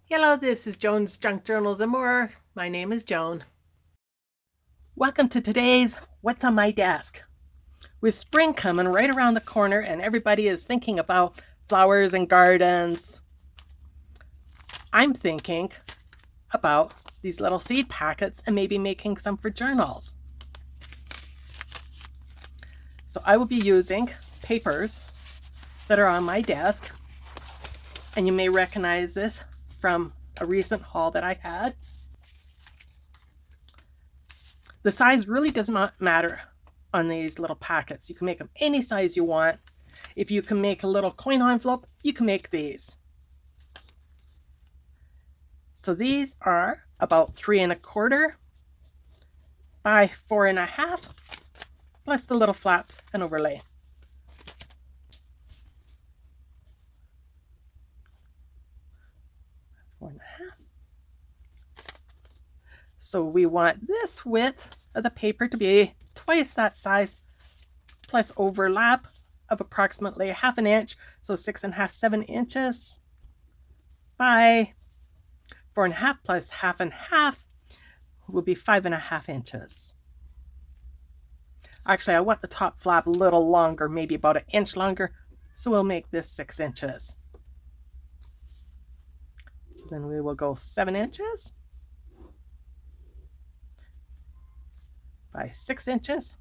Hello, this is Joan's Junk Journals and More. My name is Joan. Welcome to today's What's on My Desk. With spring coming right around the corner and everybody is thinking about flowers and gardens, I'm thinking about these little seed packets and maybe making some for journals. So I will be using papers that are on my desk, and you may recognize this from a recent haul that I had. The size really does not matter on these little packets. You can make them any size you want. If you can make a little coin envelope, you can make these. So these are about 3 1/4 by 4 1/2, plus the little flaps and overlay. So we want this width of the paper to be twice that size, plus overlap of approximately 1/2 inch, so 6 1/2, 7 inches by 4 1/2 plus 1/2 1/2 will be 5 1/2 inches. Actually, I want the top flap a little longer, maybe about 1 inch longer, so we'll make this 6 inches. So then we will go 7 inches by 6 inches.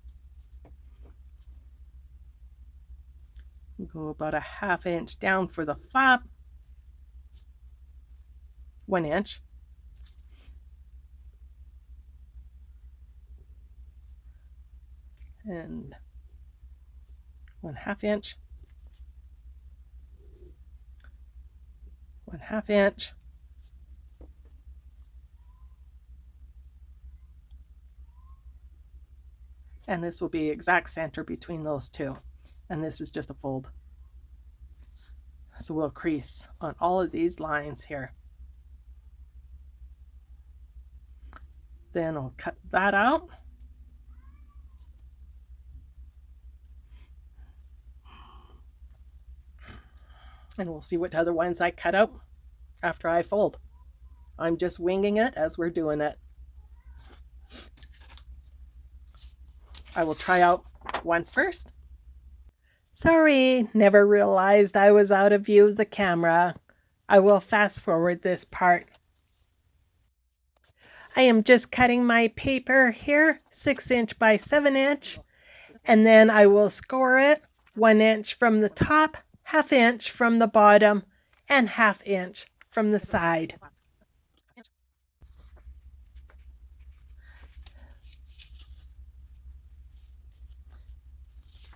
We'll go about 1/2 inch down for the flap, 1 inch. And 1/2 inch, 1/2 inch, and this will be exact center between those two, and this is just a fold. So we'll crease on all of these lines here. Then I'll cut that out. And we'll see what other ones I cut out after I fold. I'm just winging it as we're doing it. I will try out one first. Sorry, never realized I was out of view of the camera. I will fast forward this part. I am just cutting my paper here, 6 inch by 7 inch, and then I will score it 1 inch from the top, 1/2 inch from the bottom, and 1/2 inch from the side.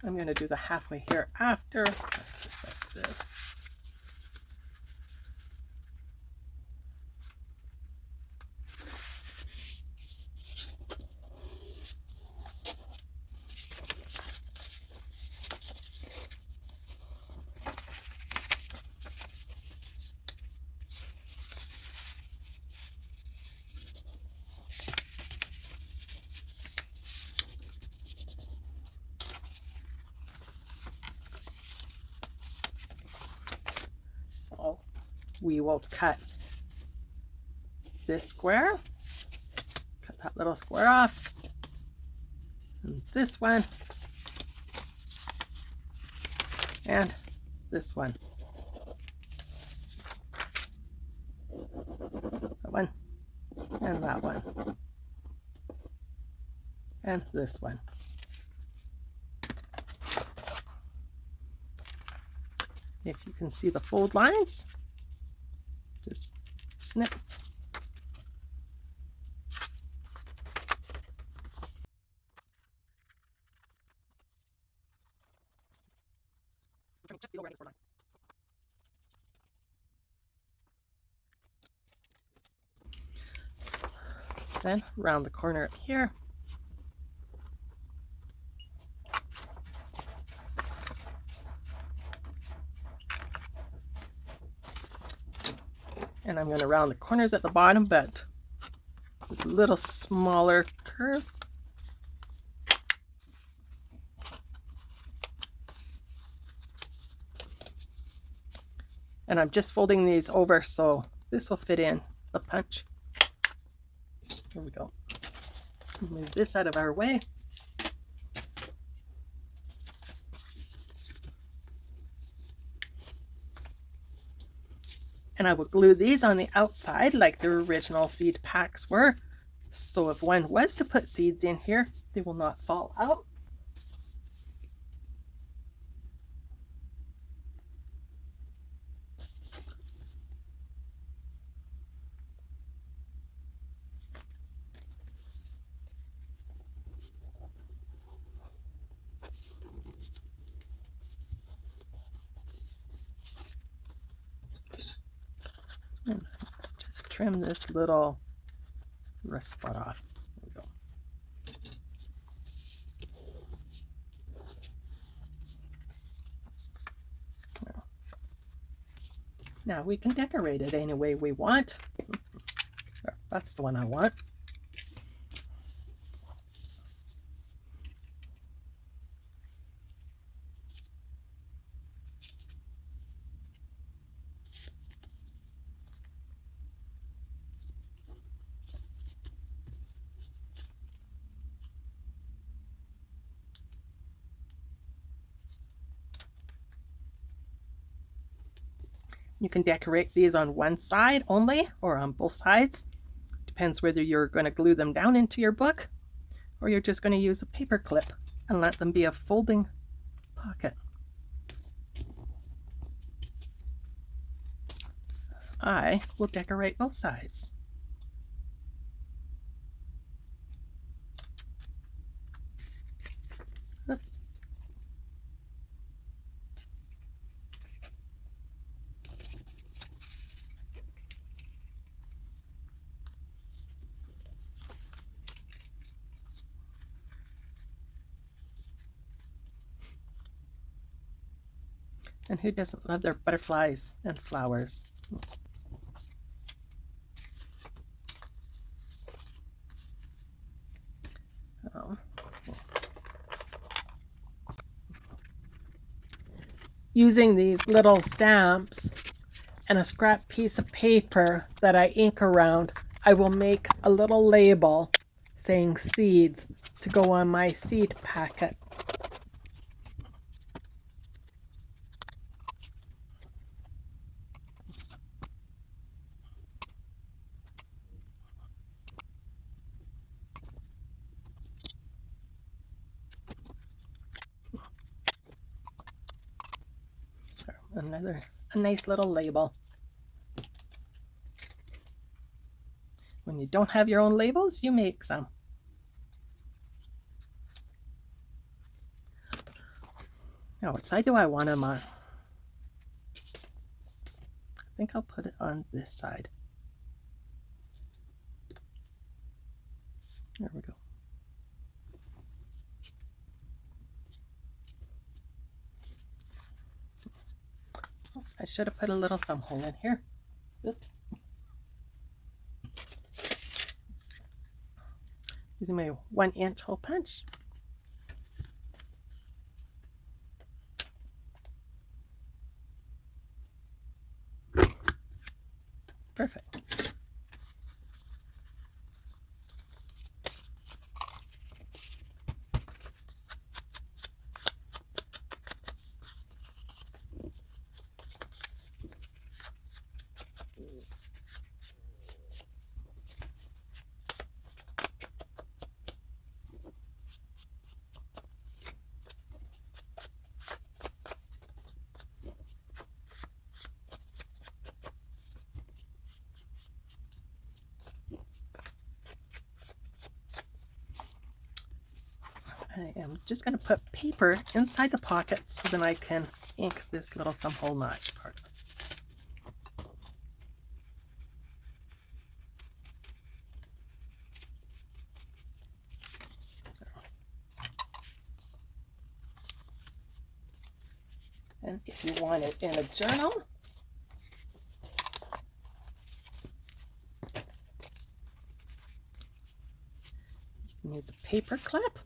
I'm going to do the halfway here after, just like this. So we will cut this square, cut that little square off, and this one, and this one, that one, and that one, and this one. If you can see the fold lines, just snip. Just below where I fold line. Then round the corner up here. And I'm going to round the corners at the bottom, but with a little smaller curve. And I'm just folding these over so this will fit in the punch. Here we go. Move this out of our way. And I will glue these on the outside like the original seed packs were. So if one was to put seeds in here, they will not fall out. And just trim this little rust spot off. There we go. Now we can decorate it any way we want. That's the one I want. You can decorate these on one side only or on both sides. Depends whether you're going to glue them down into your book or you're just going to use a paper clip and let them be a folding pocket. I will decorate both sides. Oops. And who doesn't love their butterflies and flowers? Using these little stamps and a scrap piece of paper that I ink around, I will make a little label saying seeds to go on my seed packet. A nice little label. When you don't have your own labels, you make some. Now, what side do I want them on? I think I'll put it on this side. There we go. Oh, I should have put a little thumb hole in here. Oops. Using my 1-inch hole punch. Perfect. I am just going to put paper inside the pocket so then I can ink this little thumb hole notch part. And if you want it in a journal, you can use a paper clip.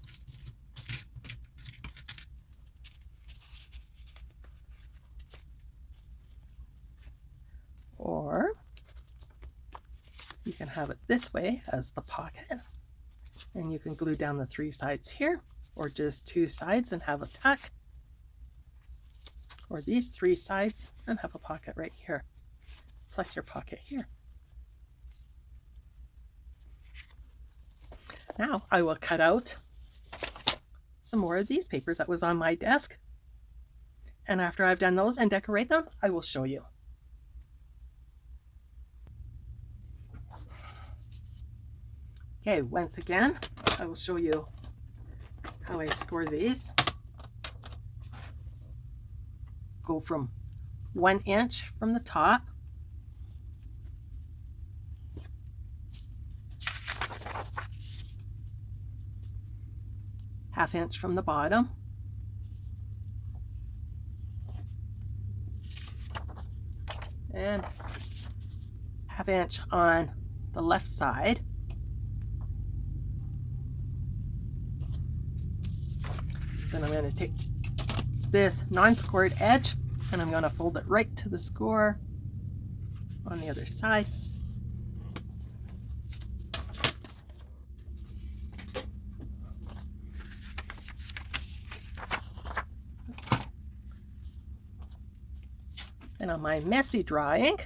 Or have it this way as the pocket. And you can glue down the 3 sides here, or just 2 sides and have a tuck. Or these 3 sides and have a pocket right here, plus your pocket here. Now I will cut out some more of these papers that was on my desk. And after I've done those and decorate them, I will show you. Okay, once again, I will show you how I score these. Go from 1 inch from the top, ½ inch from the bottom, and ½ inch on the left side. Then I'm going to take this non-scored edge and I'm going to fold it right to the score on the other side. And on my messy drawing,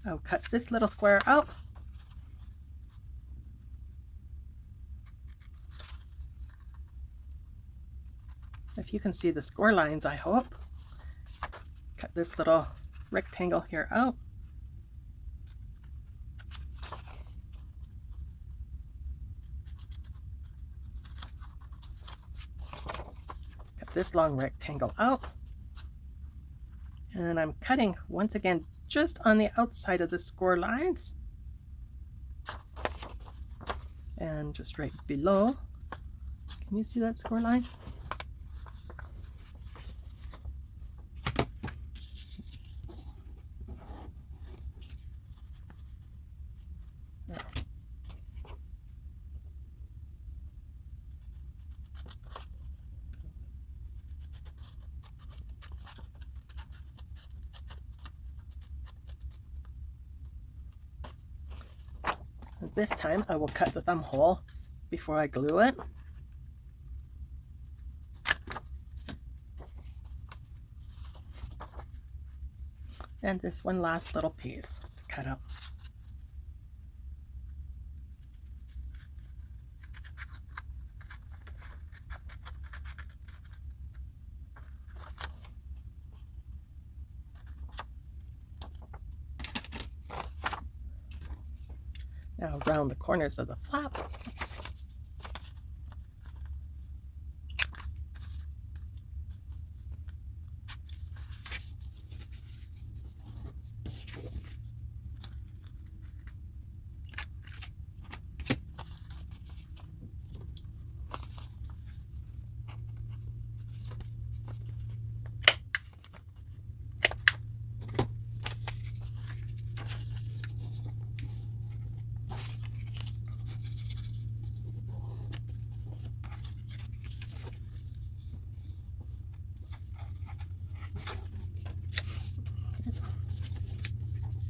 I'll cut this little square out. If you can see the score lines, I hope. Cut this little rectangle here out. Cut this long rectangle out. And I'm cutting once again just on the outside of the score lines. And just right below. Can you see that score line? This time I will cut the thumb hole before I glue it. And this one last little piece to cut out. Now around the corners of the flap.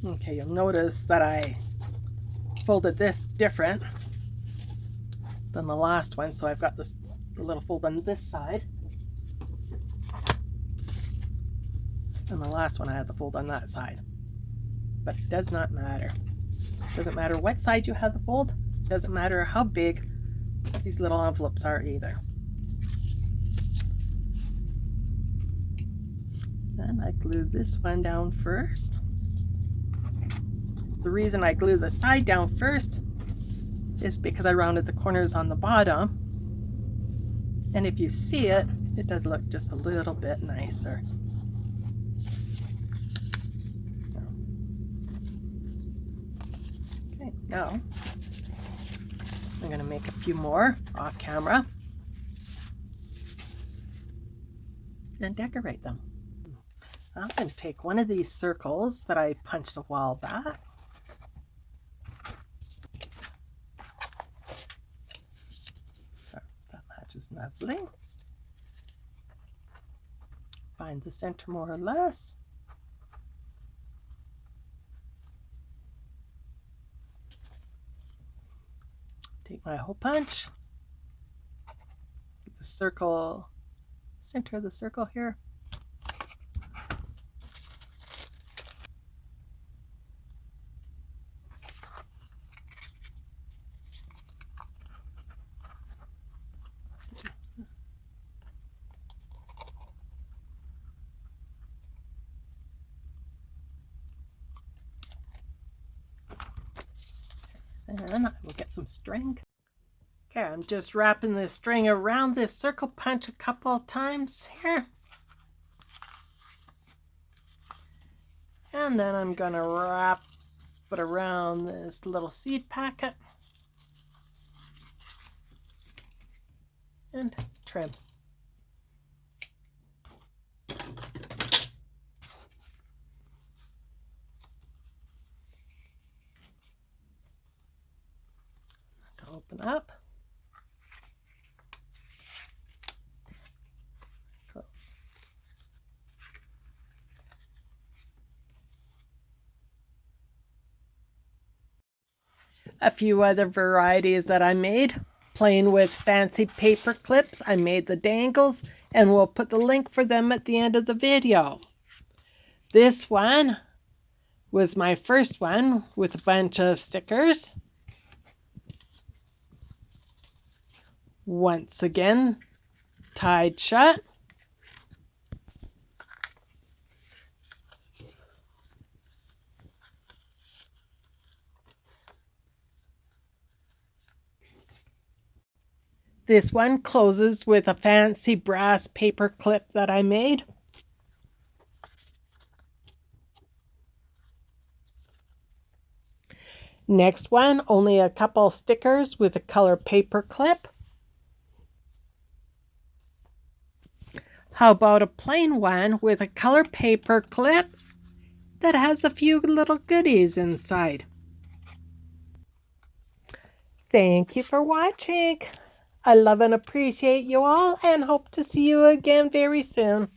Okay, you'll notice that I folded this different than the last one, so I've got this little fold on this side, and the last one I had the fold on that side. But it does not matter. It doesn't matter what side you have the fold. It doesn't matter how big these little envelopes are either. And I glue this one down first. The reason I glue the side down first is because I rounded the corners on the bottom. And if you see it, it does look just a little bit nicer. Okay, now I'm going to make a few more off camera and decorate them. I'm going to take one of these circles that I punched a while back. That matches nicely. Find the center more or less. Take my hole punch, get the circle, center of the circle here. And I will get some string. Okay, I'm just wrapping the string around this circle punch a couple of times here. And then I'm going to wrap it around this little seed packet and trim. To open up. Close. A few other varieties that I made. Playing with fancy paper clips, I made the dangles, and we'll put the link for them at the end of the video. This one was my first one with a bunch of stickers. Once again, tied shut. This one closes with a fancy brass paper clip that I made. Next one, only a couple stickers with a color paper clip. How about a plain one with a color paper clip that has a few little goodies inside? Thank you for watching. I love and appreciate you all and hope to see you again very soon.